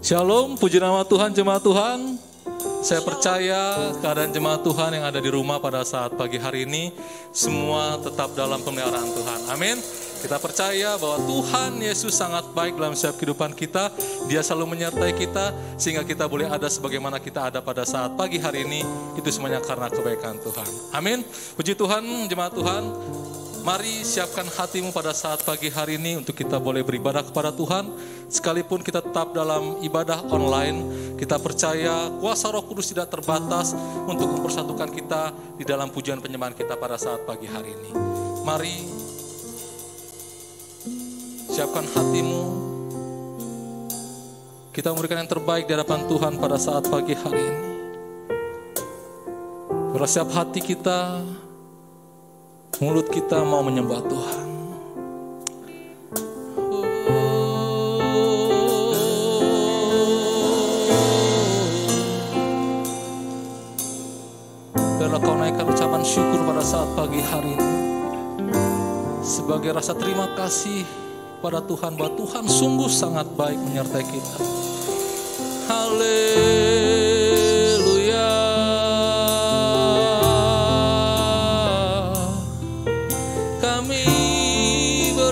Shalom, puji nama Tuhan, jemaat Tuhan. Saya percaya keadaan jemaat Tuhan yang ada di rumah pada saat pagi hari ini semua tetap dalam pemeliharaan Tuhan. Amin. Kita percaya bahwa Tuhan Yesus sangat baik dalam setiap kehidupan kita. Dia selalu menyertai kita sehingga kita boleh ada sebagaimana kita ada pada saat pagi hari ini. Itu semuanya karena kebaikan Tuhan. Amin. Puji Tuhan, jemaat Tuhan. Mari siapkan hatimu pada saat pagi hari ini untuk kita boleh beribadah kepada Tuhan. Sekalipun kita tetap dalam ibadah online, kita percaya kuasa Roh Kudus tidak terbatas untuk mempersatukan kita di dalam pujian penyembahan kita pada saat pagi hari ini. Mari siapkan hatimu. Kita memberikan yang terbaik di hadapan Tuhan pada saat pagi hari ini. Pada siap hati kita, mulut kita mau menyembah Tuhan. Biarlah kau naikkan ucapan syukur pada saat pagi hari ini sebagai rasa terima kasih pada Tuhan bahwa Tuhan sungguh sangat baik menyertai kita. Haleluya.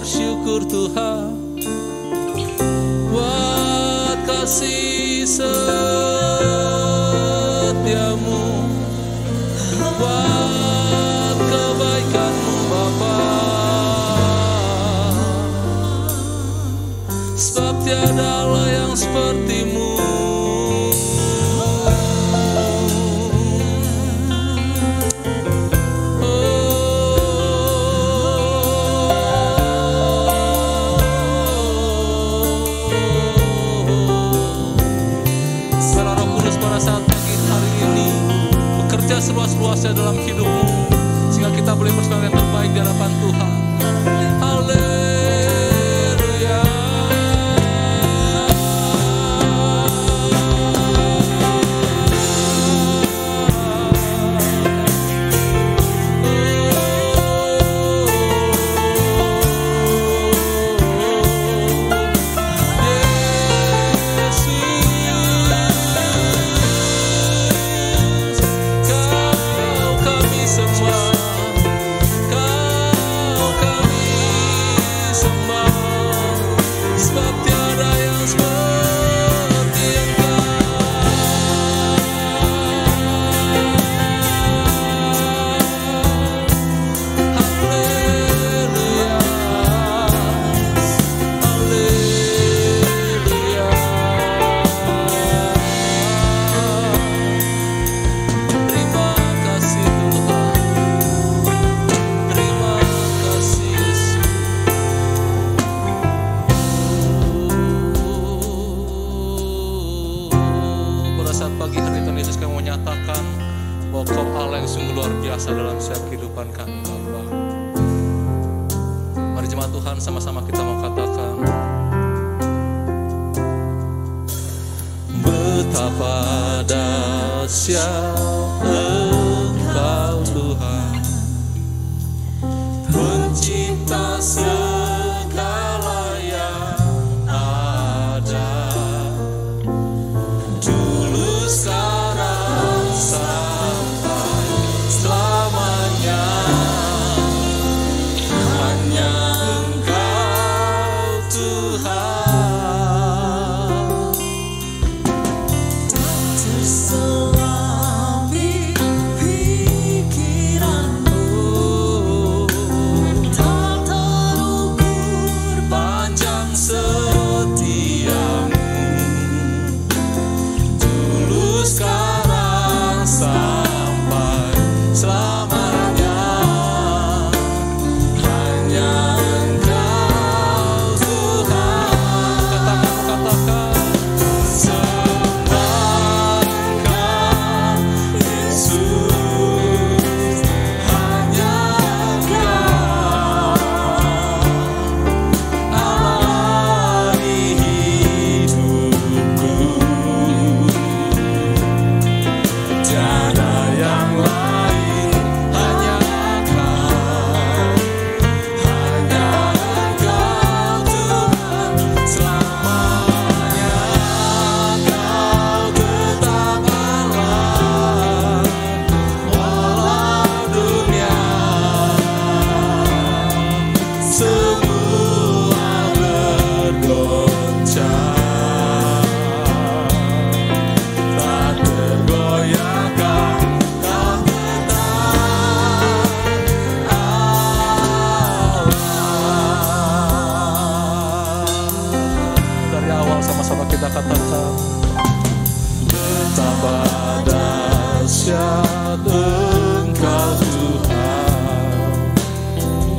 Bersyukur Tuhan buat kasih setiamu, buat kebaikanmu Bapa, sebab tiada Allah yang sepertimu. Seluas-luasnya dalam hidupmu sehingga kita boleh bersama yang terbaik di hadapan Tuhan. Haleluya. Terselami Engkau Tuhan,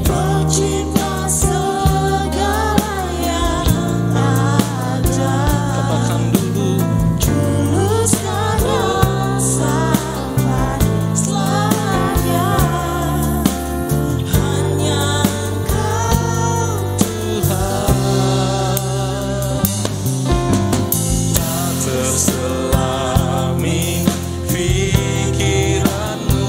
Pencipta segala yang ada. katakan dulu, Dulu, sekarang, sampai selamanya. Hanya Engkau Tuhan. Tak terselami pikiranmu,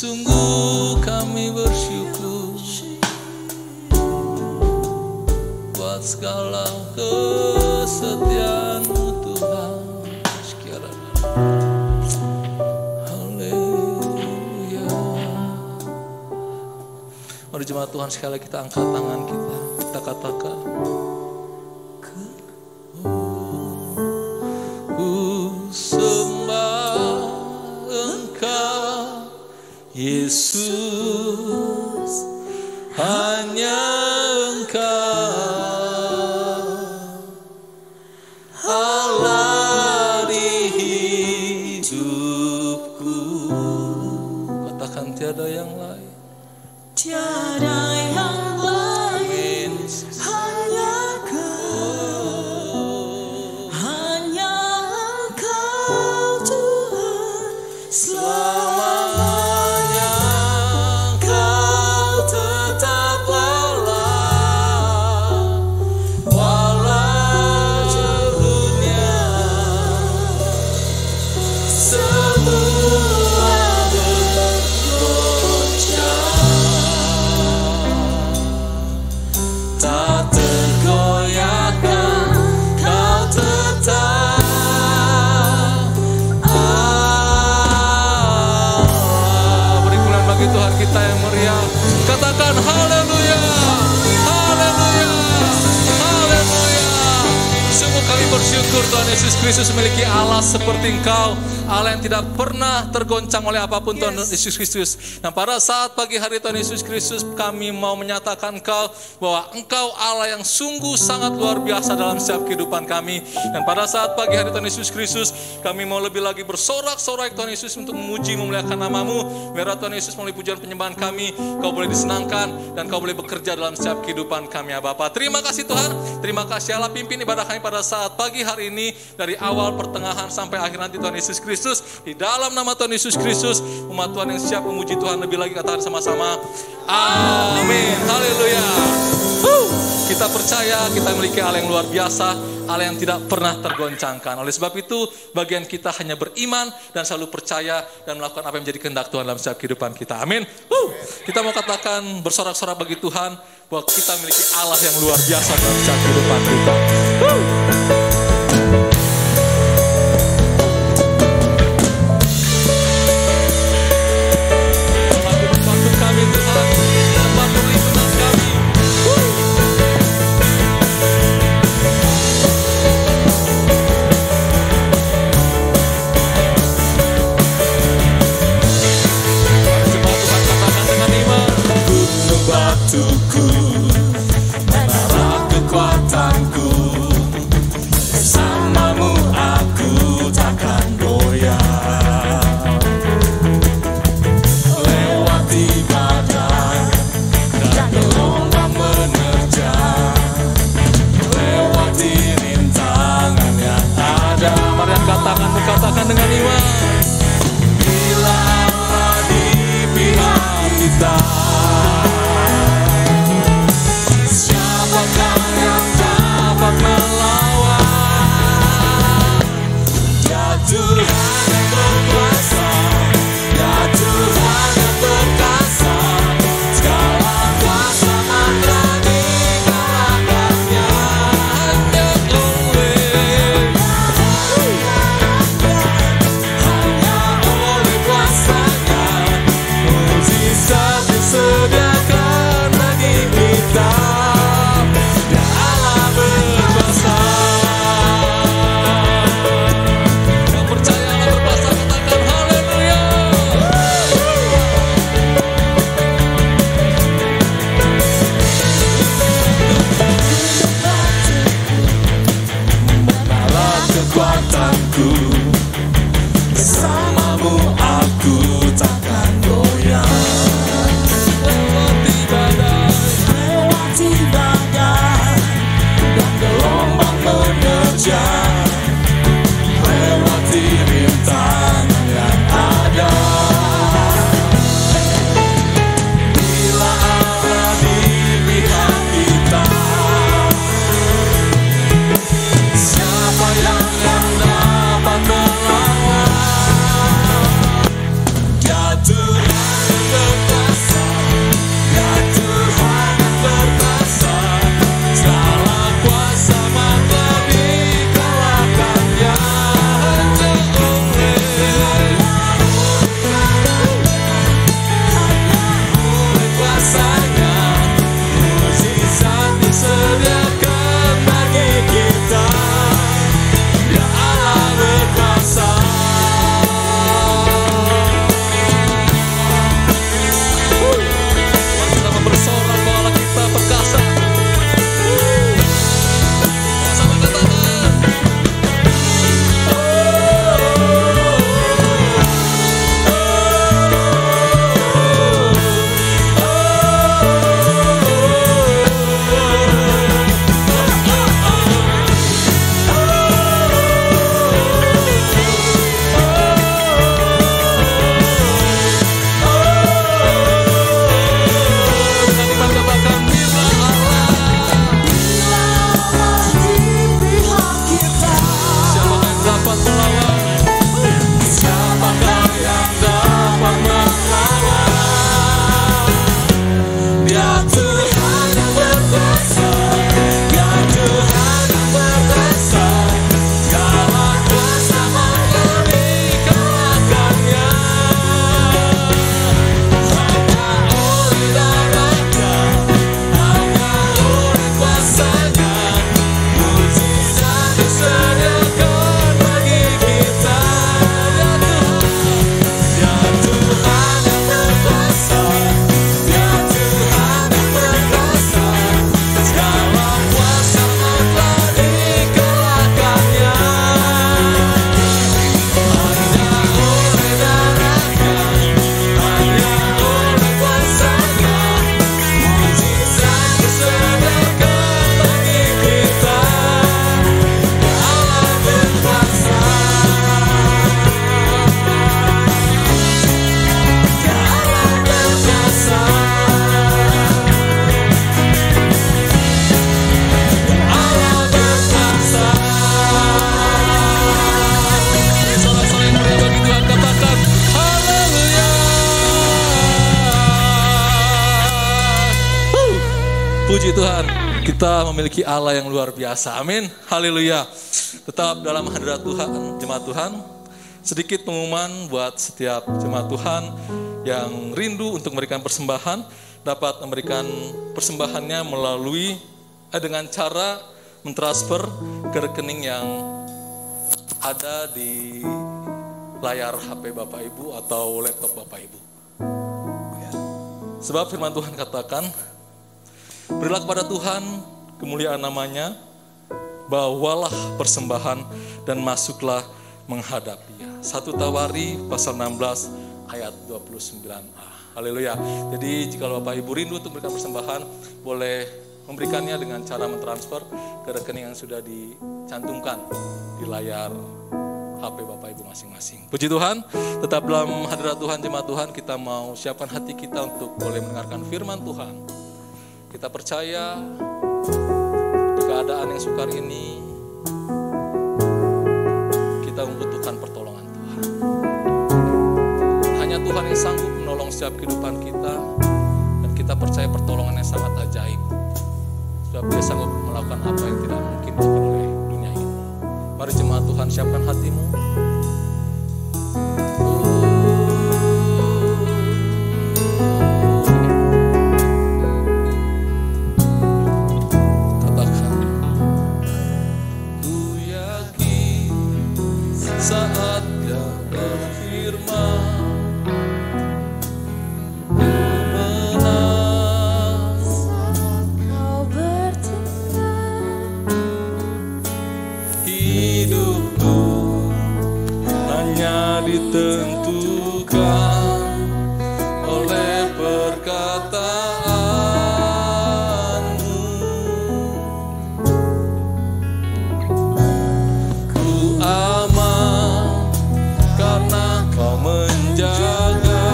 Sungguh kami bersyukur buat segala kesetiaan-Mu Tuhan. Haleluya. Mari jemaat Tuhan, sekali lagi kita angkat tangan kita. Kita katakan, sembah Engkau Yesus, hanya Engkau Allah di hidupku. Katakan tiada yang lain, Tiada yang lain, hanya Engkau Tuhan, selamanya Engkau tetap Allah, walau dunia semua tak tergoyahkan, Kau tetap Allah. beri pujian bagi Tuhan kita yang meriah. Katakan haleluya, haleluya, haleluya. Sungguh kami bersyukur Tuhan Yesus Kristus memiliki Allah seperti Engkau, Allah yang tidak pernah tergoncang oleh apapun Tuhan Yesus Kristus. Nah, pada saat pagi hari Tuhan Yesus Kristus, kami mau menyatakan Engkau bahwa Engkau Allah yang sungguh sangat luar biasa dalam setiap kehidupan kami. Dan pada saat pagi hari Tuhan Yesus Kristus, kami mau lebih lagi bersorak-sorai Tuhan Yesus untuk memuji memuliakan nama-Mu. Biarlah Tuhan Yesus melalui pujian penyembahan kami, Kau boleh disenangkan dan Kau boleh bekerja dalam setiap kehidupan kami ya Bapa. Terima kasih Tuhan, terima kasih Allah, pimpin ibadah kami pada saat pagi hari ini dari awal, pertengahan sampai akhir nanti Tuhan Yesus Kristus. Di dalam nama Tuhan Yesus Kristus, umat Tuhan yang siap memuji Tuhan lebih lagi, katakan sama-sama amin. Haleluya. Kita percaya kita memiliki Allah yang luar biasa, Allah yang tidak pernah tergoncangkan. Oleh sebab itu, bagian kita hanya beriman dan selalu percaya dan melakukan apa yang menjadi kehendak Tuhan dalam setiap kehidupan kita. Amin. Kita mau katakan bersorak-sorak bagi Tuhan bahwa kita memiliki Allah yang luar biasa dalam setiap kehidupan kita. Bantu kami Tuhan, dapat beri menang kami. Batuku, menara kekuatanku, bersamamu aku takkan goyah. Lewati badai dan gelombang menerjang, lewati rintangan yang ada. Mari angkat tanganmu, katakan dengan iman. Bila Allah di pihak kita, siapakah yang dapat melawan? Ya Tuhan yang berkuasa, ya Tuhan yang perkasa, segala kuasa mantra dikalahkannya. Hanya oleh kuasanya, mujizat disediakan bagi kita. Ya Allah berkuasa. Yang percaya Allah berkuasa, katakan haleluya. Menara kekuatanku, bersamamu aku takkan goyah. Lewati badai, Lewati badai dan gelombang menerjang, lewati rintangan yang ada. Bila Allah di pihak kita, siapa yang dapat melawan? Puji Tuhan, kita memiliki Allah yang luar biasa. Amin. Haleluya. Tetap dalam hadirat Tuhan, jemaat Tuhan. Sedikit pengumuman buat setiap jemaat Tuhan yang rindu untuk memberikan persembahan, dapat memberikan persembahannya melalui dengan cara mentransfer ke rekening yang ada di layar HP Bapak Ibu atau laptop Bapak Ibu. Sebab firman Tuhan katakan, berilah kepada Tuhan kemuliaan namanya, bawalah persembahan dan masuklah menghadap Dia. 1 Tawari pasal 16 ayat 29a. Haleluya. Jadi jika Bapak Ibu rindu untuk memberikan persembahan, boleh memberikannya dengan cara mentransfer ke rekening yang sudah dicantumkan di layar HP Bapak Ibu masing-masing. Puji Tuhan, tetap dalam hadirat Tuhan, jemaat Tuhan, kita mau siapkan hati kita untuk boleh mendengarkan firman Tuhan. Kita percaya di keadaan yang sukar ini, kita membutuhkan pertolongan Tuhan. Hanya Tuhan yang sanggup menolong setiap kehidupan kita, dan kita percaya pertolongannya sangat ajaib. Sebab Dia sanggup melakukan apa yang tidak mungkin dilakukan oleh dunia ini. Mari jemaat Tuhan, siapkan hatimu. Katakan, ku yakin saat Dia berfirman, ditentukan oleh perkataanmu. Ku aman karena Kau menjaga.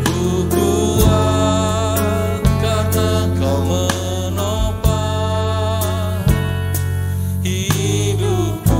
Ku kuat karena Kau menopang hidupku.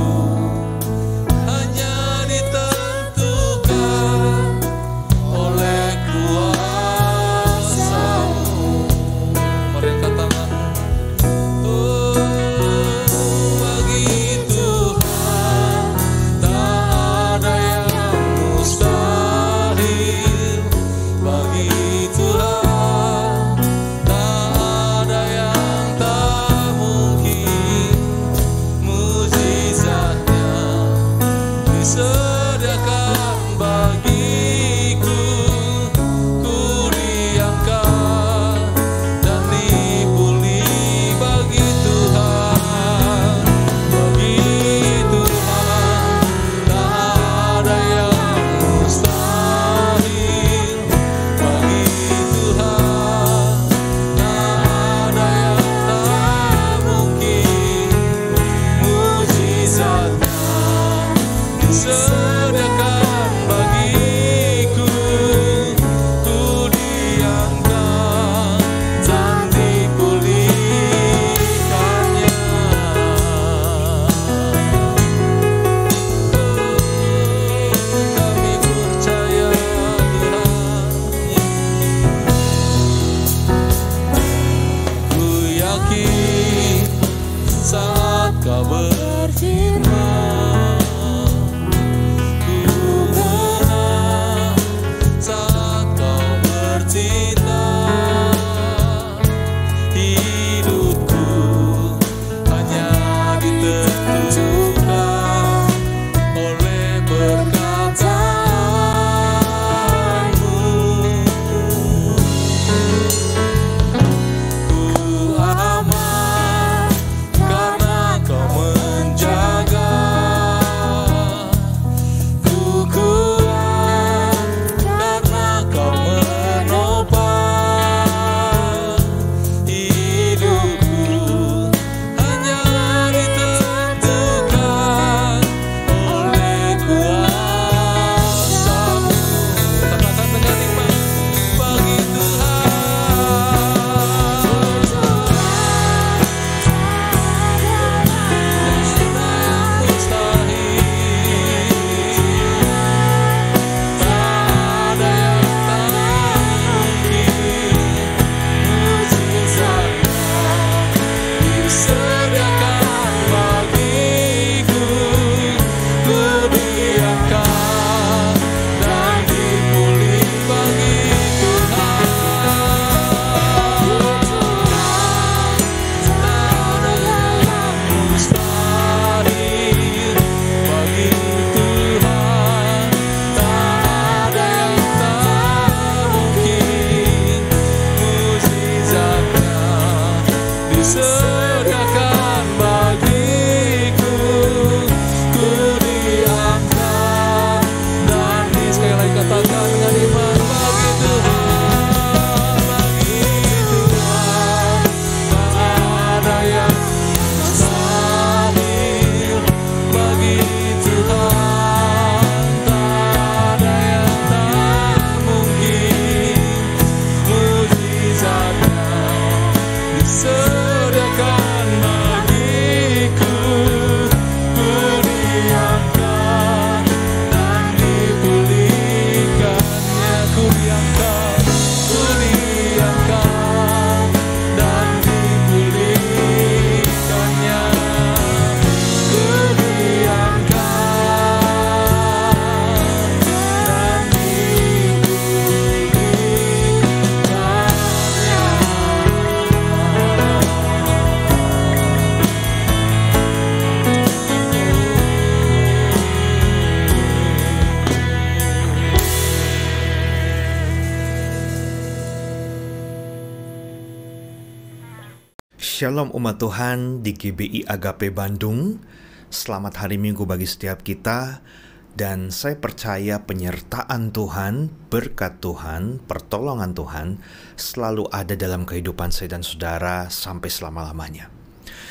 Saat Kau berfirman, Shalom umat Tuhan di GBI Agape Bandung. Selamat hari Minggu bagi setiap kita. Dan saya percaya penyertaan Tuhan, berkat Tuhan, pertolongan Tuhan selalu ada dalam kehidupan saya dan saudara sampai selama-lamanya.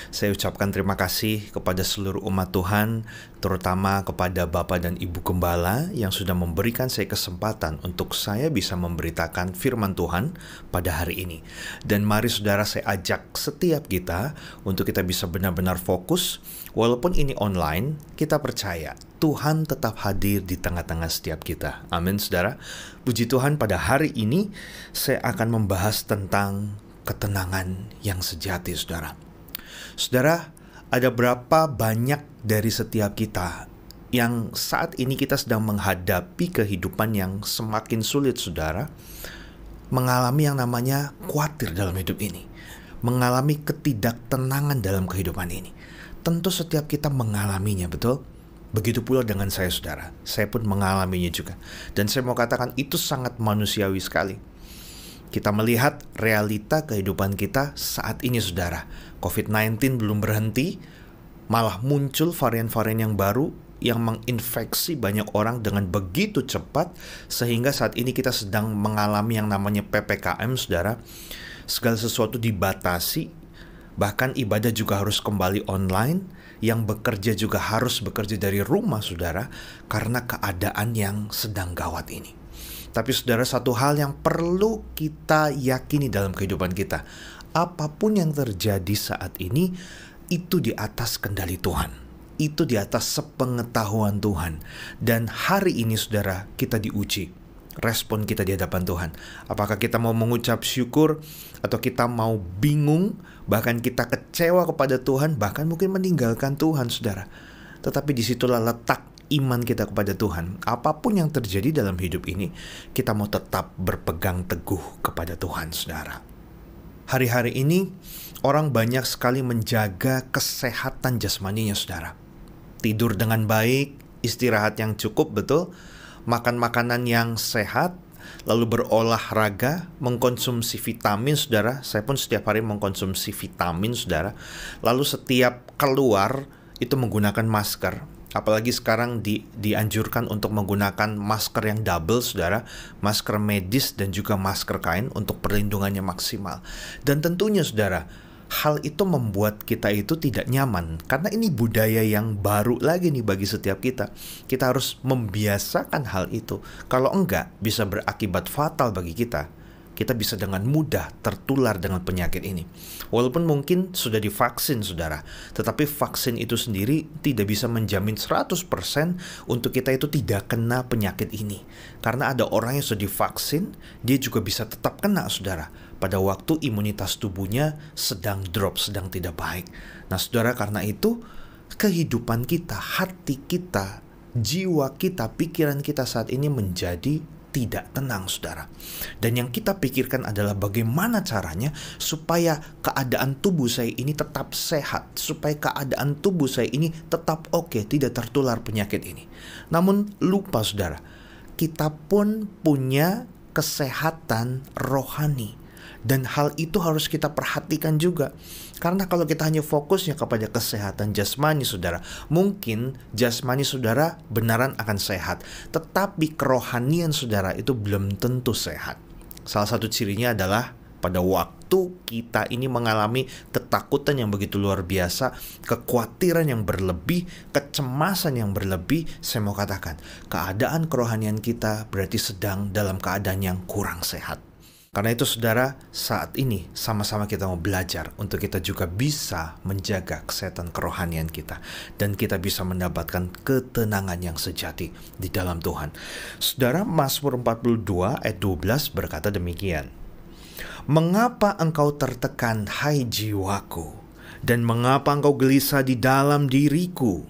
Saya ucapkan terima kasih kepada seluruh umat Tuhan, terutama kepada Bapak dan Ibu Gembala yang sudah memberikan saya kesempatan untuk saya bisa memberitakan firman Tuhan pada hari ini. Dan mari saudara, saya ajak setiap kita untuk kita bisa benar-benar fokus. Walaupun ini online, kita percaya Tuhan tetap hadir di tengah-tengah setiap kita. Amin saudara. Puji Tuhan, pada hari ini saya akan membahas tentang ketenangan yang sejati saudara. Saudara, ada berapa banyak dari setiap kita yang saat ini kita sedang menghadapi kehidupan yang semakin sulit saudara, mengalami yang namanya khawatir dalam hidup ini, mengalami ketidaktenangan dalam kehidupan ini. Tentu setiap kita mengalaminya, betul? Begitu pula dengan saya saudara, saya pun mengalaminya juga. Dan saya mau katakan itu sangat manusiawi sekali. Kita melihat realita kehidupan kita saat ini saudara. COVID-19 belum berhenti, malah muncul varian-varian yang baru yang menginfeksi banyak orang dengan begitu cepat, sehingga saat ini kita sedang mengalami yang namanya PPKM saudara. Segala sesuatu dibatasi, bahkan ibadah juga harus kembali online, yang bekerja juga harus bekerja dari rumah saudara, karena keadaan yang sedang gawat ini. Tapi saudara, satu hal yang perlu kita yakini dalam kehidupan kita, apapun yang terjadi saat ini, itu di atas kendali Tuhan. Itu di atas sepengetahuan Tuhan. Dan hari ini saudara, kita diuji. Respon kita di hadapan Tuhan. Apakah kita mau mengucap syukur, atau kita mau bingung, bahkan kita kecewa kepada Tuhan, bahkan mungkin meninggalkan Tuhan saudara. Tetapi disitulah letak iman kita kepada Tuhan. Apapun yang terjadi dalam hidup ini, kita mau tetap berpegang teguh kepada Tuhan saudara. Hari-hari ini orang banyak sekali menjaga kesehatan jasmaninya saudara. Tidur dengan baik, istirahat yang cukup, betul, makan makanan yang sehat, lalu berolahraga, mengkonsumsi vitamin saudara. Saya pun setiap hari mengkonsumsi vitamin saudara. Lalu setiap keluar itu menggunakan masker. Apalagi sekarang dianjurkan untuk menggunakan masker yang double saudara, masker medis dan juga masker kain untuk perlindungannya maksimal. Dan tentunya saudara, hal itu membuat kita itu tidak nyaman, karena ini budaya yang baru lagi nih bagi setiap kita. Kita harus membiasakan hal itu. Kalau enggak, bisa berakibat fatal bagi kita. Kita bisa dengan mudah tertular dengan penyakit ini. Walaupun mungkin sudah divaksin saudara, tetapi vaksin itu sendiri tidak bisa menjamin 100% untuk kita itu tidak kena penyakit ini. Karena ada orang yang sudah divaksin, dia juga bisa tetap kena saudara, pada waktu imunitas tubuhnya sedang drop, sedang tidak baik. Nah saudara, karena itu kehidupan kita, hati kita, jiwa kita, pikiran kita saat ini menjadi tidak tenang saudara. Dan yang kita pikirkan adalah bagaimana caranya supaya keadaan tubuh saya ini tetap sehat, supaya keadaan tubuh saya ini tetap oke, tidak tertular penyakit ini. Namun lupa saudara, kita pun punya kesehatan rohani. Dan hal itu harus kita perhatikan juga. Karena kalau kita hanya fokusnya kepada kesehatan jasmani saudara, mungkin jasmani saudara benaran akan sehat, tetapi kerohanian saudara itu belum tentu sehat. Salah satu cirinya adalah pada waktu kita ini mengalami ketakutan yang begitu luar biasa, kekhawatiran yang berlebih, kecemasan yang berlebih, saya mau katakan, keadaan kerohanian kita berarti sedang dalam keadaan yang kurang sehat. Karena itu saudara, saat ini sama-sama kita mau belajar untuk kita juga bisa menjaga kesehatan kerohanian kita. Dan kita bisa mendapatkan ketenangan yang sejati di dalam Tuhan. Saudara, Mazmur 42 ayat 12 berkata demikian. Mengapa engkau tertekan, hai jiwaku? Dan mengapa engkau gelisah di dalam diriku?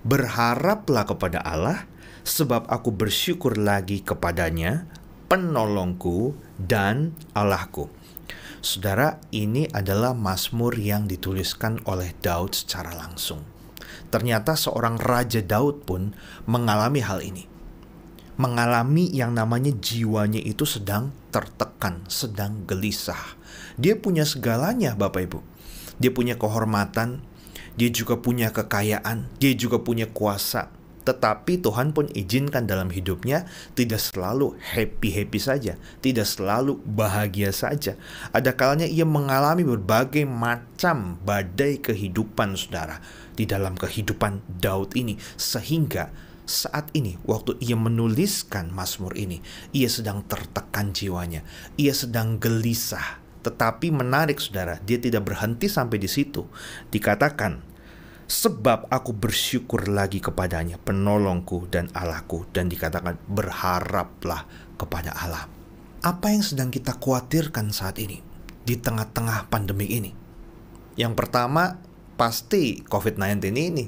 Berharaplah kepada Allah, sebab aku bersyukur lagi kepadanya, penolongku dan Allahku. Saudara, ini adalah Mazmur yang dituliskan oleh Daud secara langsung. Ternyata seorang Raja Daud pun mengalami hal ini. Mengalami yang namanya jiwanya itu sedang tertekan, sedang gelisah. Dia punya segalanya Bapak Ibu. dia punya kehormatan, dia juga punya kekayaan, dia juga punya kuasa. Tetapi Tuhan pun izinkan dalam hidupnya tidak selalu happy-happy saja, tidak selalu bahagia saja. Ada kalanya ia mengalami berbagai macam badai kehidupan, saudara, di dalam kehidupan Daud ini. Sehingga saat ini, waktu ia menuliskan Mazmur ini, ia sedang tertekan jiwanya, ia sedang gelisah. Tetapi menarik, saudara, dia tidak berhenti sampai di situ. Dikatakan, sebab aku bersyukur lagi kepadanya, penolongku dan Allahku. Dan dikatakan, berharaplah kepada Allah. Apa yang sedang kita khawatirkan saat ini di tengah-tengah pandemi ini? Yang pertama, pasti COVID-19 ini.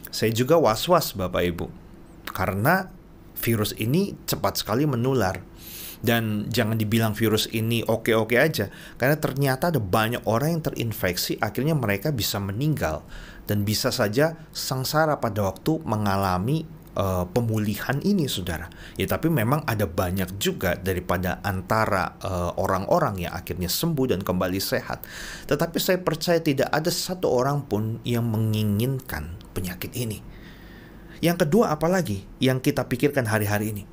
Saya juga was-was, Bapak Ibu, karena virus ini cepat sekali menular. Dan jangan dibilang virus ini oke-oke aja, karena ternyata ada banyak orang yang terinfeksi, akhirnya mereka bisa meninggal dan bisa saja sengsara pada waktu mengalami pemulihan ini, saudara. Ya, tapi memang ada banyak juga daripada antara orang-orang yang akhirnya sembuh dan kembali sehat. Tetapi saya percaya tidak ada satu orang pun yang menginginkan penyakit ini. Yang kedua, apalagi yang kita pikirkan hari-hari ini?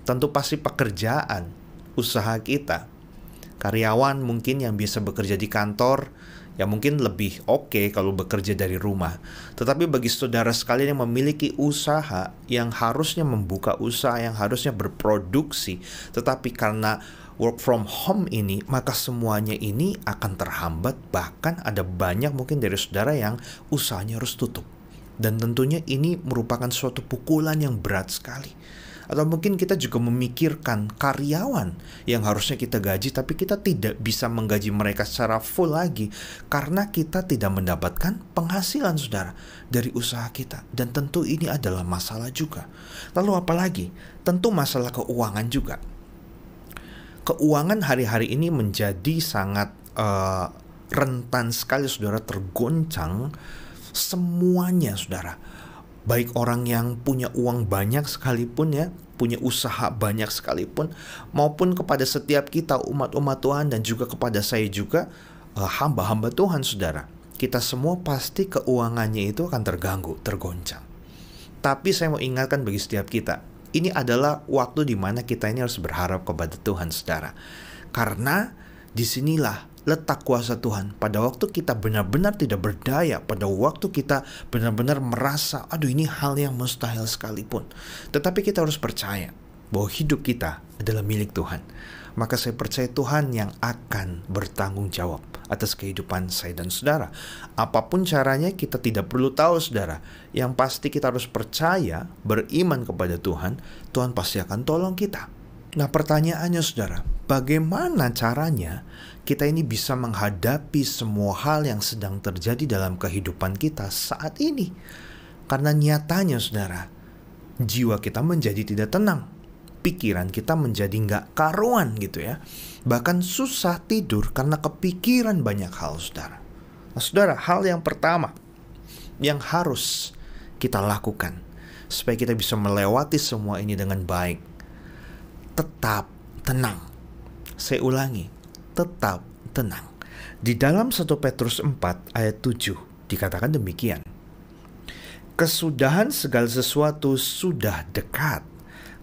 Tentu pasti pekerjaan, usaha kita. Karyawan mungkin yang biasa bekerja di kantor, ya mungkin lebih oke kalau bekerja dari rumah. Tetapi bagi saudara sekalian yang memiliki usaha, yang harusnya membuka usaha, yang harusnya berproduksi, tetapi karena work from home ini, maka semuanya ini akan terhambat. Bahkan ada banyak mungkin dari saudara yang usahanya harus tutup. Dan tentunya ini merupakan suatu pukulan yang berat sekali. Atau mungkin kita juga memikirkan karyawan yang harusnya kita gaji, tapi kita tidak bisa menggaji mereka secara full lagi karena kita tidak mendapatkan penghasilan, saudara, dari usaha kita. Dan tentu ini adalah masalah juga. Lalu apalagi? Tentu masalah keuangan juga. Keuangan hari-hari ini menjadi sangat rentan sekali, saudara, tergoncang semuanya, saudara. Baik orang yang punya uang banyak sekalipun, ya, punya usaha banyak sekalipun, maupun kepada setiap kita umat-umat Tuhan dan juga kepada saya juga, hamba-hamba Tuhan, saudara. Kita semua pasti keuangannya itu akan terganggu, tergoncang. Tapi saya mau ingatkan bagi setiap kita, ini adalah waktu di mana kita ini harus berharap kepada Tuhan, saudara. Karena disinilah letak kuasa Tuhan. Pada waktu kita benar-benar tidak berdaya, pada waktu kita benar-benar merasa, aduh ini hal yang mustahil sekalipun. Tetapi kita harus percaya bahwa hidup kita adalah milik Tuhan. Maka saya percaya Tuhan yang akan bertanggung jawab atas kehidupan saya dan saudara. Apapun caranya kita tidak perlu tahu, saudara. Yang pasti kita harus percaya, beriman kepada Tuhan. Tuhan pasti akan tolong kita. Nah, pertanyaannya, saudara, bagaimana caranya kita ini bisa menghadapi semua hal yang sedang terjadi dalam kehidupan kita saat ini? Karena nyatanya, saudara, jiwa kita menjadi tidak tenang, pikiran kita menjadi nggak karuan gitu ya. Bahkan susah tidur karena kepikiran banyak hal, saudara. Nah, saudara, hal yang pertama yang harus kita lakukan supaya kita bisa melewati semua ini dengan baik, tetap tenang. Saya ulangi, tetap tenang. Di dalam 1 Petrus 4 ayat 7 dikatakan demikian. Kesudahan segala sesuatu sudah dekat.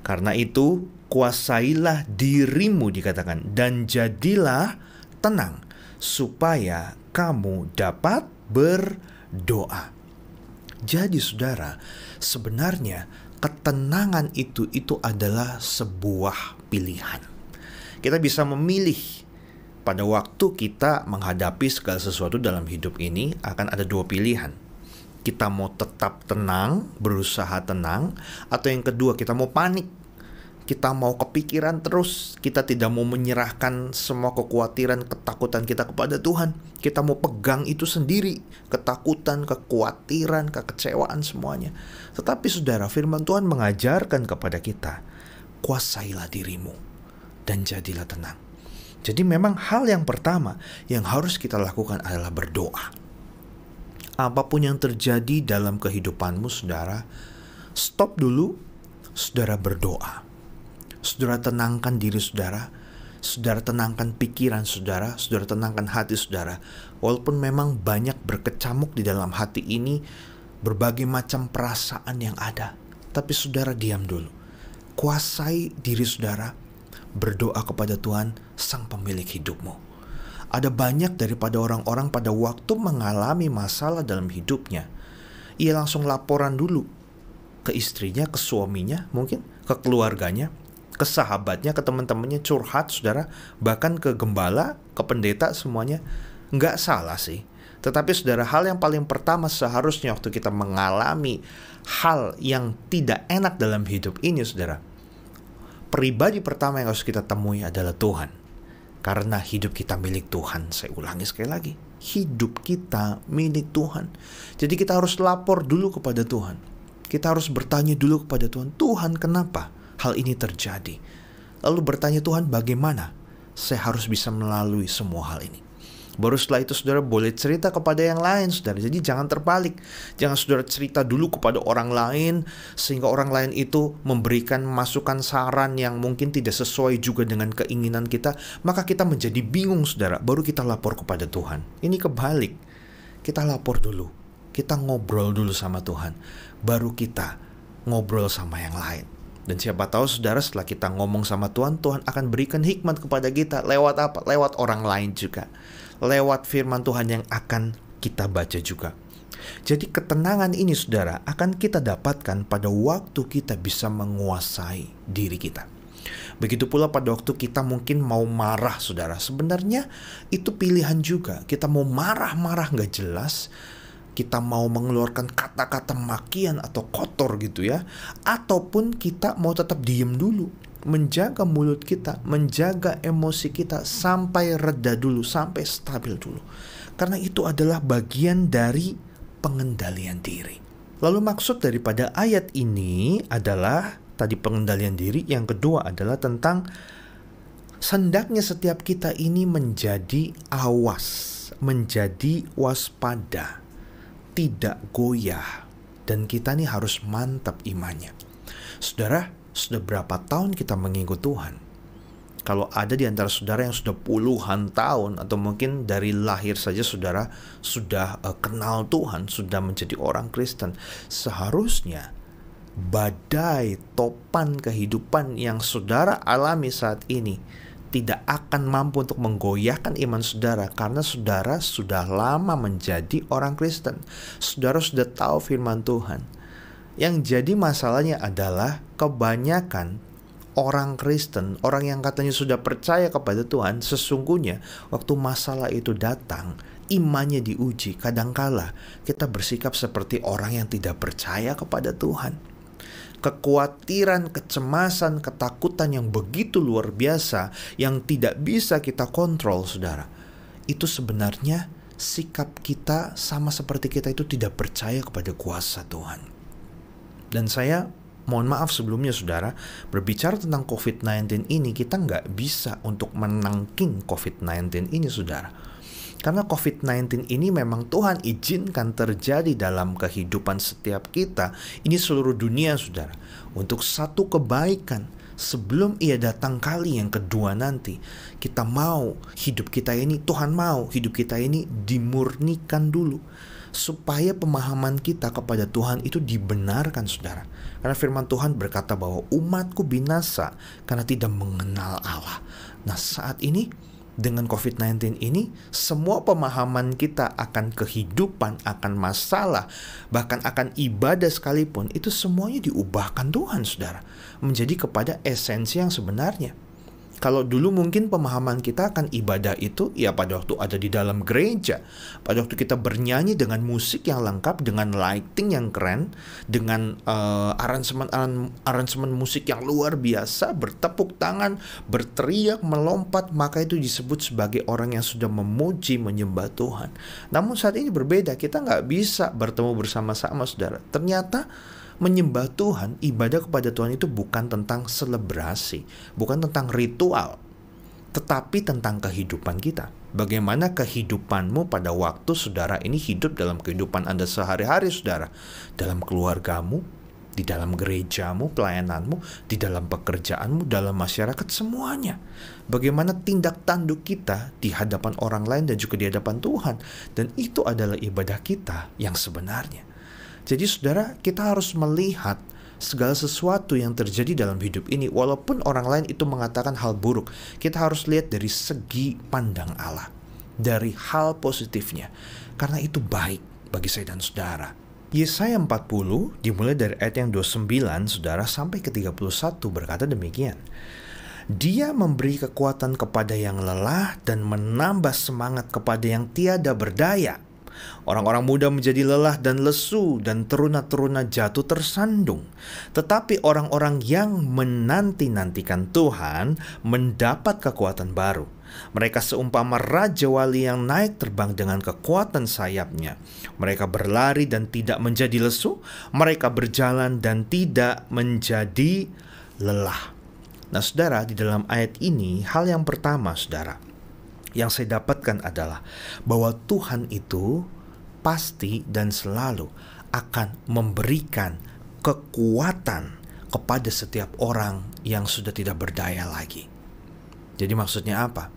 Karena itu kuasailah dirimu, dikatakan, dan jadilah tenang supaya kamu dapat berdoa. Jadi saudara, sebenarnya ketenangan itu adalah sebuah pilihan. Kita bisa memilih pada waktu kita menghadapi segala sesuatu dalam hidup ini, akan ada dua pilihan. Kita mau tetap tenang, berusaha tenang, atau yang kedua kita mau panik. Kita mau kepikiran terus, kita tidak mau menyerahkan semua kekhawatiran, ketakutan kita kepada Tuhan. Kita mau pegang itu sendiri, ketakutan, kekhawatiran, kekecewaan semuanya. Tetapi saudara, firman Tuhan mengajarkan kepada kita, kuasailah dirimu dan jadilah tenang. Jadi memang hal yang pertama yang harus kita lakukan adalah berdoa. Apapun yang terjadi dalam kehidupanmu, saudara, stop dulu, saudara berdoa. Saudara tenangkan diri saudara, Saudara tenangkan pikiran saudara, saudara tenangkan hati saudara. Walaupun memang banyak berkecamuk di dalam hati ini, berbagai macam perasaan yang ada, tapi saudara diam dulu. Kuasai diri saudara, berdoa kepada Tuhan, Sang Pemilik hidupmu. Ada banyak daripada orang-orang pada waktu mengalami masalah dalam hidupnya, ia langsung laporan dulu ke istrinya, ke suaminya, mungkin ke keluarganya, ke sahabatnya, ke teman-temannya, curhat saudara, bahkan ke gembala, ke pendeta, semuanya. Nggak salah sih. Tetapi saudara, hal yang paling pertama seharusnya waktu kita mengalami hal yang tidak enak dalam hidup ini saudara, pribadi pertama yang harus kita temui adalah Tuhan. Karena hidup kita milik Tuhan. Saya ulangi sekali lagi, hidup kita milik Tuhan. Jadi kita harus lapor dulu kepada Tuhan. Kita harus bertanya dulu kepada Tuhan, Tuhan kenapa hal ini terjadi? Lalu bertanya, Tuhan bagaimana saya harus bisa melalui semua hal ini? Baru setelah itu saudara boleh cerita kepada yang lain saudara. Jadi jangan terbalik. Jangan saudara cerita dulu kepada orang lain, sehingga orang lain itu memberikan masukan saran yang mungkin tidak sesuai juga dengan keinginan kita. Maka kita menjadi bingung saudara. Baru kita lapor kepada Tuhan. Ini kebalik. Kita lapor dulu. Kita ngobrol dulu sama Tuhan. Baru kita ngobrol sama yang lain. Dan siapa tahu saudara, setelah kita ngomong sama Tuhan, Tuhan akan berikan hikmat kepada kita. Lewat apa? Lewat orang lain juga. Lewat firman Tuhan yang akan kita baca juga. Jadi ketenangan ini saudara akan kita dapatkan pada waktu kita bisa menguasai diri kita. Begitu pula pada waktu kita mungkin mau marah saudara. Sebenarnya itu pilihan juga. Kita mau marah-marah gak jelas, kita mau mengeluarkan kata-kata makian atau kotor gitu ya, ataupun kita mau tetap diem dulu, menjaga mulut kita, menjaga emosi kita sampai reda dulu, sampai stabil dulu. Karena itu adalah bagian dari pengendalian diri. Lalu maksud daripada ayat ini adalah tadi pengendalian diri, yang kedua adalah tentang hendaknya setiap kita ini menjadi awas, menjadi waspada, tidak goyah, dan kita nih harus mantap imannya. Saudara, sudah berapa tahun kita mengikut Tuhan? Kalau ada di antara saudara yang sudah puluhan tahun, atau mungkin dari lahir saja saudara sudah kenal Tuhan, sudah menjadi orang Kristen, seharusnya badai topan kehidupan yang saudara alami saat ini tidak akan mampu untuk menggoyahkan iman saudara, karena saudara sudah lama menjadi orang Kristen. Saudara sudah tahu firman Tuhan. Yang jadi masalahnya adalah kebanyakan orang Kristen, orang yang katanya sudah percaya kepada Tuhan, sesungguhnya waktu masalah itu datang, imannya diuji. Kadangkala kita bersikap seperti orang yang tidak percaya kepada Tuhan. Kekhawatiran, kecemasan, ketakutan yang begitu luar biasa, yang tidak bisa kita kontrol saudara, itu sebenarnya sikap kita sama seperti kita itu tidak percaya kepada kuasa Tuhan. Dan saya mohon maaf sebelumnya saudara, berbicara tentang COVID-19 ini, kita nggak bisa untuk menangking COVID-19 ini saudara. Karena COVID-19 ini memang Tuhan izinkan terjadi dalam kehidupan setiap kita. Ini seluruh dunia saudara. Untuk satu kebaikan, sebelum ia datang kali yang kedua nanti, kita mau hidup kita ini, Tuhan mau hidup kita ini dimurnikan dulu, supaya pemahaman kita kepada Tuhan itu dibenarkan saudara. Karena firman Tuhan berkata bahwa umatku binasa karena tidak mengenal Allah. Nah saat ini dengan COVID-19 ini, semua pemahaman kita akan kehidupan, akan masalah, bahkan akan ibadah sekalipun, itu semuanya diubahkan Tuhan saudara, menjadi kepada esensi yang sebenarnya. Kalau dulu mungkin pemahaman kita akan ibadah itu ya pada waktu ada di dalam gereja, pada waktu kita bernyanyi dengan musik yang lengkap, dengan lighting yang keren, dengan aransemen musik yang luar biasa, bertepuk tangan, berteriak, melompat, maka itu disebut sebagai orang yang sudah memuji, menyembah Tuhan. Namun saat ini berbeda, kita nggak bisa bertemu bersama-sama saudara. Ternyata menyembah Tuhan, ibadah kepada Tuhan itu bukan tentang selebrasi, bukan tentang ritual, tetapi tentang kehidupan kita. Bagaimana kehidupanmu pada waktu saudara ini hidup dalam kehidupan Anda sehari-hari saudara, dalam keluargamu, di dalam gerejamu, pelayananmu, di dalam pekerjaanmu, dalam masyarakat, semuanya. Bagaimana tindak tanduk kita di hadapan orang lain dan juga di hadapan Tuhan. Dan itu adalah ibadah kita yang sebenarnya. Jadi saudara, kita harus melihat segala sesuatu yang terjadi dalam hidup ini, walaupun orang lain itu mengatakan hal buruk, kita harus lihat dari segi pandang Allah, dari hal positifnya, karena itu baik bagi saya dan saudara. Yesaya 40 dimulai dari ayat yang 29 saudara sampai ke 31 berkata demikian. Dia memberi kekuatan kepada yang lelah dan menambah semangat kepada yang tiada berdaya. Orang-orang muda menjadi lelah dan lesu, dan teruna-teruna jatuh tersandung. Tetapi orang-orang yang menanti-nantikan Tuhan mendapat kekuatan baru. Mereka seumpama raja wali yang naik terbang dengan kekuatan sayapnya. Mereka berlari dan tidak menjadi lesu. Mereka berjalan dan tidak menjadi lelah. Nah saudara, di dalam ayat ini, hal yang pertama saudara, yang saya dapatkan adalah bahwa Tuhan itu pasti dan selalu akan memberikan kekuatan kepada setiap orang yang sudah tidak berdaya lagi. Jadi maksudnya apa?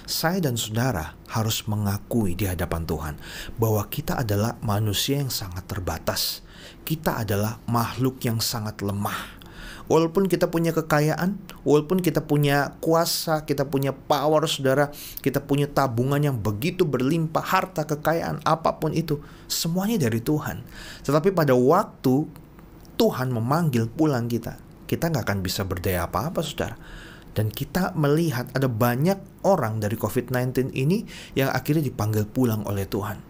Saya dan saudara harus mengakui di hadapan Tuhan bahwa kita adalah manusia yang sangat terbatas. Kita adalah makhluk yang sangat lemah. Walaupun kita punya kekayaan, walaupun kita punya kuasa, kita punya power saudara, kita punya tabungan yang begitu berlimpah, harta, kekayaan, apapun itu, semuanya dari Tuhan. Tetapi pada waktu Tuhan memanggil pulang kita nggak akan bisa berdaya apa-apa saudara. Dan kita melihat ada banyak orang dari COVID-19 ini yang akhirnya dipanggil pulang oleh Tuhan.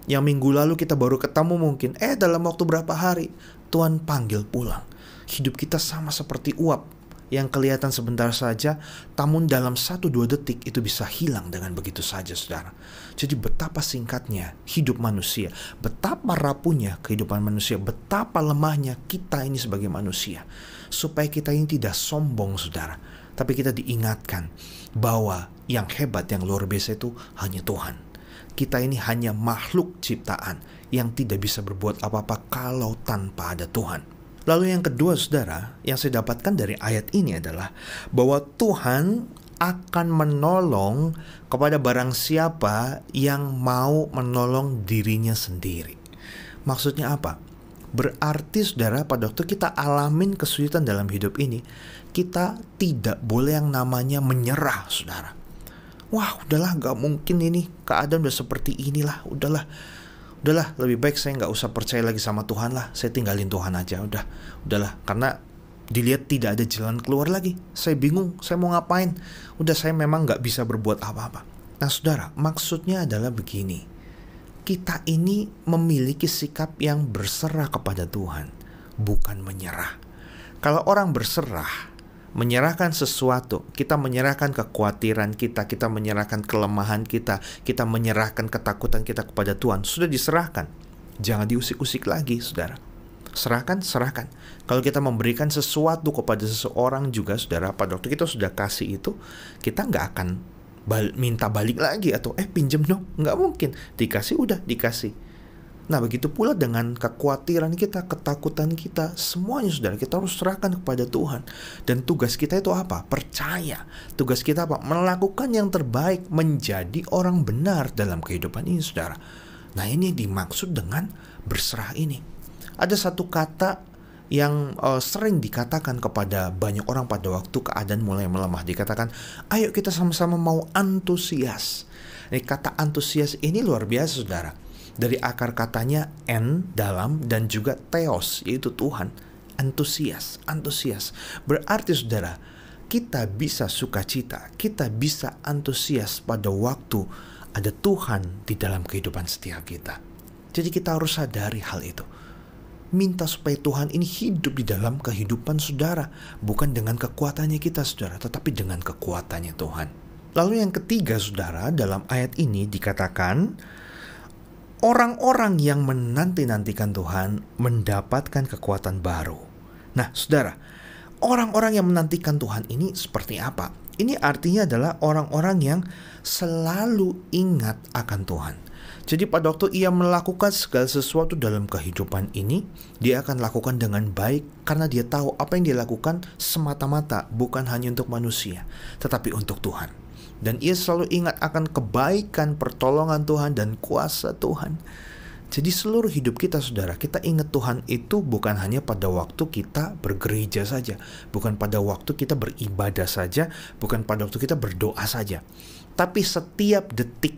Yang minggu lalu kita baru ketemu mungkin, dalam waktu berapa hari Tuhan panggil pulang. Hidup kita sama seperti uap yang kelihatan sebentar saja, namun dalam 1-2 detik itu bisa hilang dengan begitu saja saudara. Jadi betapa singkatnya hidup manusia, betapa rapuhnya kehidupan manusia, betapa lemahnya kita ini sebagai manusia. Supaya kita ini tidak sombong saudara, tapi kita diingatkan bahwa yang hebat, yang luar biasa itu hanya Tuhan. Kita ini hanya makhluk ciptaan yang tidak bisa berbuat apa-apa kalau tanpa ada Tuhan. Lalu yang kedua saudara, yang saya dapatkan dari ayat ini adalah bahwa Tuhan akan menolong kepada barang siapa yang mau menolong dirinya sendiri. Maksudnya apa? Berarti saudara, pada waktu kita alamin kesulitan dalam hidup ini, kita tidak boleh yang namanya menyerah saudara. Wah udahlah, gak mungkin ini, keadaan udah seperti inilah, udahlah, lebih baik saya nggak usah percaya lagi sama Tuhan lah, saya tinggalin Tuhan aja, udahlah, karena dilihat tidak ada jalan keluar lagi, saya bingung, saya mau ngapain, udah saya memang nggak bisa berbuat apa-apa. Nah saudara, maksudnya adalah begini, kita ini memiliki sikap yang berserah kepada Tuhan, bukan menyerah. Kalau orang berserah, menyerahkan sesuatu, kita menyerahkan kekhawatiran kita menyerahkan kelemahan kita menyerahkan ketakutan kita kepada Tuhan, sudah diserahkan. Jangan diusik-usik lagi saudara. Serahkan. Kalau kita memberikan sesuatu kepada seseorang juga saudara, pada waktu kita sudah kasih itu, kita nggak akan minta balik lagi atau pinjem dong, nggak mungkin. Dikasih, udah dikasih. Nah begitu pula dengan kekhawatiran kita, ketakutan kita, semuanya saudara, kita harus serahkan kepada Tuhan. Dan tugas kita itu apa? Percaya. Tugas kita apa? Melakukan yang terbaik, menjadi orang benar dalam kehidupan ini saudara. Nah ini dimaksud dengan berserah ini. Ada satu kata yang sering dikatakan kepada banyak orang pada waktu keadaan mulai melemah. Dikatakan, ayo kita sama-sama mau antusias. Kata antusias ini luar biasa saudara. Dari akar katanya en, dalam, dan juga theos, yaitu Tuhan. Antusias. Berarti saudara, kita bisa sukacita, kita bisa antusias pada waktu ada Tuhan di dalam kehidupan setiap kita. Jadi kita harus sadari hal itu. Minta supaya Tuhan ini hidup di dalam kehidupan saudara, bukan dengan kekuatannya kita saudara, tetapi dengan kekuatannya Tuhan. Lalu yang ketiga saudara, dalam ayat ini dikatakan, orang-orang yang menanti-nantikan Tuhan mendapatkan kekuatan baru. Nah saudara, orang-orang yang menantikan Tuhan ini seperti apa? Ini artinya adalah orang-orang yang selalu ingat akan Tuhan. Jadi pada waktu ia melakukan segala sesuatu dalam kehidupan ini, dia akan lakukan dengan baik karena dia tahu apa yang dia lakukan semata-mata bukan hanya untuk manusia, tetapi untuk Tuhan. Dan ia selalu ingat akan kebaikan, pertolongan Tuhan, dan kuasa Tuhan. Jadi seluruh hidup kita, saudara, kita ingat Tuhan itu bukan hanya pada waktu kita bergereja saja, bukan pada waktu kita beribadah saja, bukan pada waktu kita berdoa saja, tapi setiap detik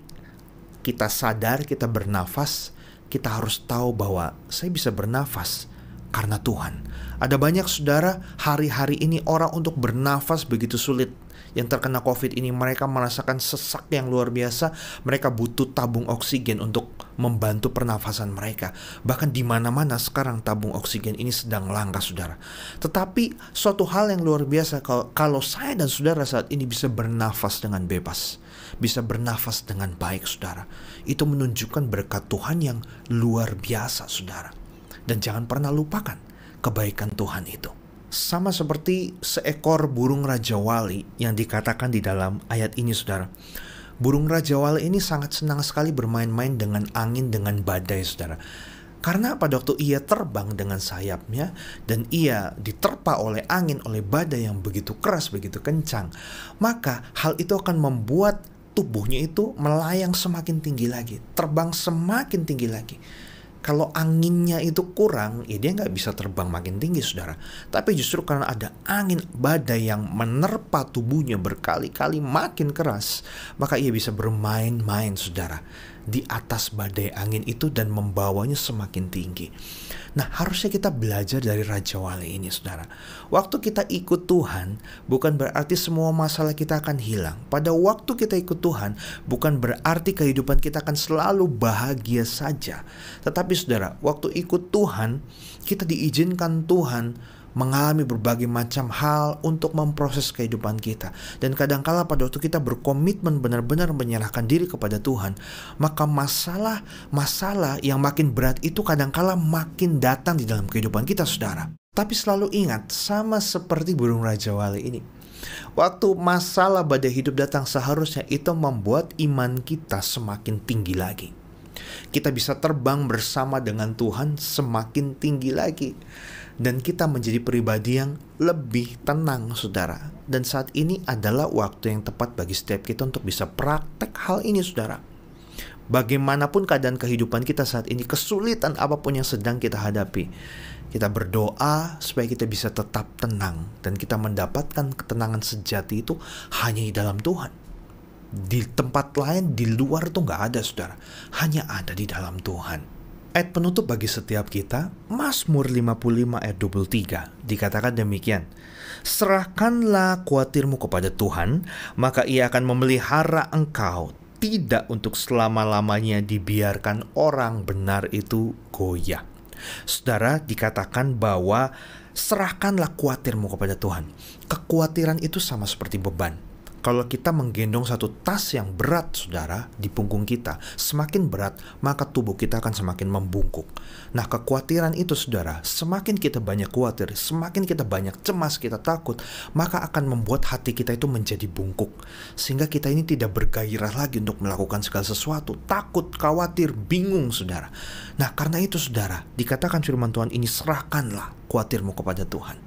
kita sadar, kita bernafas, kita harus tahu bahwa saya bisa bernafas karena Tuhan. Ada banyak, saudara, hari-hari ini orang untuk bernafas begitu sulit. Yang terkena COVID ini, mereka merasakan sesak yang luar biasa. Mereka butuh tabung oksigen untuk membantu pernafasan mereka. Bahkan di mana-mana sekarang tabung oksigen ini sedang langka, saudara. Tetapi suatu hal yang luar biasa kalau saya dan saudara saat ini bisa bernafas dengan bebas, bisa bernafas dengan baik, saudara. Itu menunjukkan berkat Tuhan yang luar biasa, saudara. Dan jangan pernah lupakan kebaikan Tuhan itu. Sama seperti seekor burung Raja Wali yang dikatakan di dalam ayat ini, saudara. Burung Raja Wali ini sangat senang sekali bermain-main dengan angin, dengan badai, saudara. Karena pada waktu ia terbang dengan sayapnya dan ia diterpa oleh angin, oleh badai yang begitu keras, begitu kencang, maka hal itu akan membuat tubuhnya itu melayang semakin tinggi lagi, terbang semakin tinggi lagi. Kalau anginnya itu kurang, ya dia nggak bisa terbang makin tinggi, saudara. Tapi justru karena ada angin badai yang menerpa tubuhnya berkali-kali makin keras, maka ia bisa bermain-main, saudara, di atas badai angin itu dan membawanya semakin tinggi. Nah, harusnya kita belajar dari Raja Wali ini, saudara. Waktu kita ikut Tuhan, bukan berarti semua masalah kita akan hilang. Pada waktu kita ikut Tuhan, bukan berarti kehidupan kita akan selalu bahagia saja. Tetapi, saudara, waktu ikut Tuhan, kita diizinkan Tuhan mengalami berbagai macam hal untuk memproses kehidupan kita. Dan kadangkala pada waktu kita berkomitmen benar-benar menyerahkan diri kepada Tuhan, maka masalah yang makin berat itu kadangkala makin datang di dalam kehidupan kita, saudara. Tapi selalu ingat, sama seperti burung Raja Wali ini, waktu masalah badai hidup datang, seharusnya itu membuat iman kita semakin tinggi lagi. Kita bisa terbang bersama dengan Tuhan semakin tinggi lagi. Dan kita menjadi pribadi yang lebih tenang, saudara. Dan saat ini adalah waktu yang tepat bagi setiap kita untuk bisa praktek hal ini, saudara. Bagaimanapun keadaan kehidupan kita saat ini, kesulitan apapun yang sedang kita hadapi, kita berdoa supaya kita bisa tetap tenang. Dan kita mendapatkan ketenangan sejati itu hanya di dalam Tuhan. Di tempat lain, di luar itu gak ada, saudara. Hanya ada di dalam Tuhan. Ayat penutup bagi setiap kita, Mazmur 55 ayat 23, dikatakan demikian. Serahkanlah khawatirmu kepada Tuhan, maka ia akan memelihara engkau. Tidak untuk selama-lamanya dibiarkan orang benar itu goyah. Saudara, dikatakan bahwa serahkanlah khawatirmu kepada Tuhan. Kekhawatiran itu sama seperti beban. Kalau kita menggendong satu tas yang berat, saudara, di punggung kita, semakin berat, maka tubuh kita akan semakin membungkuk. Nah, kekhawatiran itu, saudara, semakin kita banyak khawatir, semakin kita banyak cemas, kita takut, maka akan membuat hati kita itu menjadi bungkuk. Sehingga kita ini tidak bergairah lagi untuk melakukan segala sesuatu. Takut, khawatir, bingung, saudara. Nah, karena itu, saudara, dikatakan firman Tuhan ini, serahkanlah khawatirmu kepada Tuhan.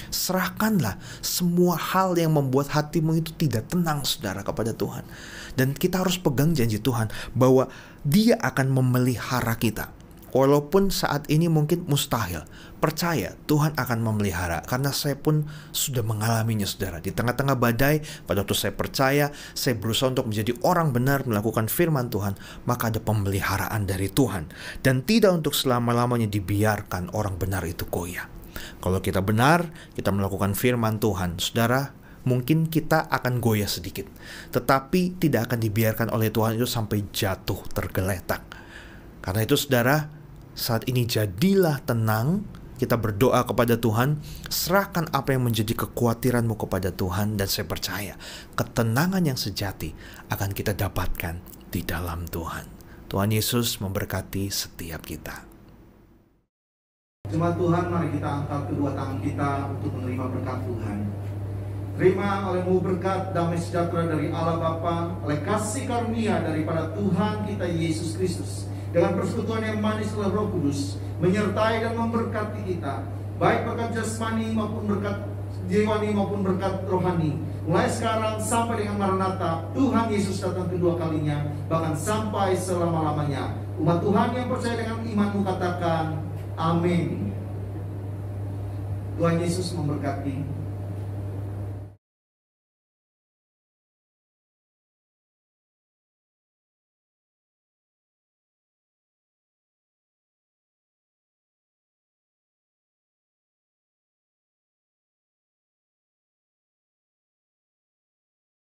Serahkanlah semua hal yang membuat hatimu itu tidak tenang, saudara, kepada Tuhan. Dan kita harus pegang janji Tuhan bahwa Dia akan memelihara kita. Walaupun saat ini mungkin mustahil, percaya Tuhan akan memelihara. Karena saya pun sudah mengalaminya, saudara. Di tengah-tengah badai, pada waktu saya percaya, saya berusaha untuk menjadi orang benar, melakukan firman Tuhan, maka ada pemeliharaan dari Tuhan. Dan tidak untuk selama-lamanya dibiarkan orang benar itu goyah. Kalau kita benar, kita melakukan firman Tuhan, saudara, mungkin kita akan goyah sedikit, tetapi tidak akan dibiarkan oleh Tuhan itu sampai jatuh tergeletak. Karena itu, saudara, saat ini jadilah tenang. Kita berdoa kepada Tuhan, serahkan apa yang menjadi kekhawatiranmu kepada Tuhan, dan saya percaya ketenangan yang sejati akan kita dapatkan di dalam Tuhan. Tuhan Yesus memberkati setiap kita. Jemaat Tuhan, mari kita angkat kedua tangan kita untuk menerima berkat Tuhan. Terima olehmu berkat damai sejahtera dari Allah Bapa, oleh kasih karunia daripada Tuhan kita Yesus Kristus, dengan persekutuan yang manis oleh Roh Kudus, menyertai dan memberkati kita, baik berkat jasmani maupun berkat jiwani maupun berkat rohani, mulai sekarang sampai dengan Maranatha, Tuhan Yesus datang kedua kalinya, bahkan sampai selama-lamanya. Umat Tuhan yang percaya dengan imanmu katakan, amin. Tuhan Yesus memberkati.